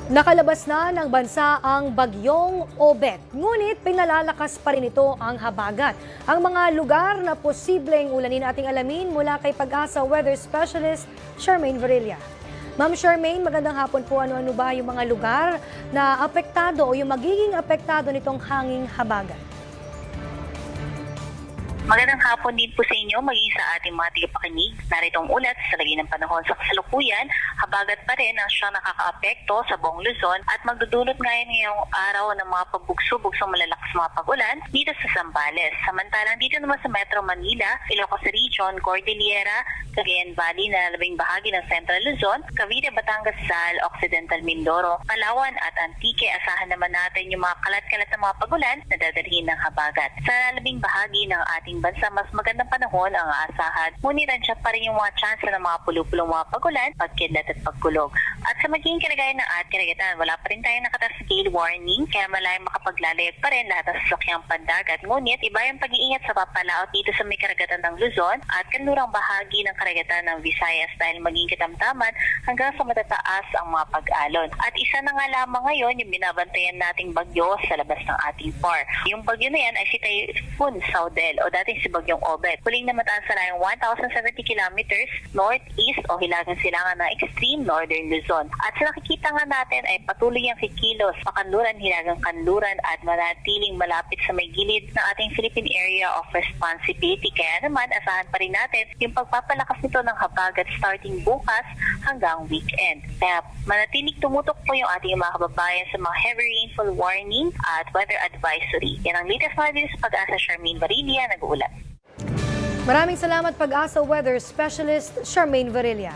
Nakalabas na ng bansa ang bagyong Obet, ngunit pinalalakas pa rin ito ang habagat. Ang mga lugar na posibleng ulanin ating alamin mula kay Pag-asa Weather Specialist Charmaine Varilla. Ma'am Charmaine, magandang hapon po. Ano-ano ba yung mga lugar na apektado o yung magiging apektado nitong hanging habagat? Magandang hapon din po sa inyo, maging sa ating mga tagapakinig. Narito ang ulat sa lagay ng panahon sa kasalukuyan. Habagat pa rin ang siyang nakakaapekto sa buong Luzon at magdudulot ngayon ngayong araw ng mga pabugso-bugsong malalakas mga pag-ulan dito sa Zambales. Samantalang dito naman sa Metro Manila, Ilocos Region, Cordillera, Cagayan Valley na labing bahagi ng Central Luzon, Cavite, Batangas, Rizal, Occidental Mindoro, Palawan at Antique. Asahan naman natin yung mga kalat-kalat na mga pag-ulan na dadalhin ng habagat. Sa labing bahagi ng ating bansa, mas magandang panahon ang aasahan. Ngunit nandiyan pa rin yung mga chance ng mga pulupulong mga pag-ulan, pagkidlat at pagkulog. At sa magiging kalagayan ng ating karagatan, wala pa rin tayong nakataas na gale warning, kaya malayang makapaglalayag pa rin lahat ng sasakyang pandagat. Ngunit iba yung pag-iingat sa papalaot dito sa may karagatan ng Luzon at kanlurang bahagi ng karagatan ng Visayas dahil maging katamtaman hanggang sa matataas ang mga pag-alon. At isa na nga lamang ngayon yung binabantayan nating bagyo sa labas ng ating PAR. Yung bagyo na yan ay si Typhoon Saudel o dating si Bagyong Obet. Huling namataan sa layong 1,070 kilometers northeast o hilagang silangan ng extreme northern Luzon. At sa nakikita nga natin ay patuloy ang kikilos, pakanluran, hilagang kanluran at manatiling malapit sa may gilid ng ating Philippine Area of Responsibility. Kaya naman, asahan pa rin natin yung pagpapalakas nito ng habagat starting bukas hanggang weekend. Kaya manatiling tumutok po yung ating mga kababayan sa mga heavy rainfall warning at weather advisory. Yan ang latest mga dito sa Pag-asa. Charmaine Varilla, nag-uulat. Maraming salamat Pag-asa Weather Specialist Charmaine Varilla.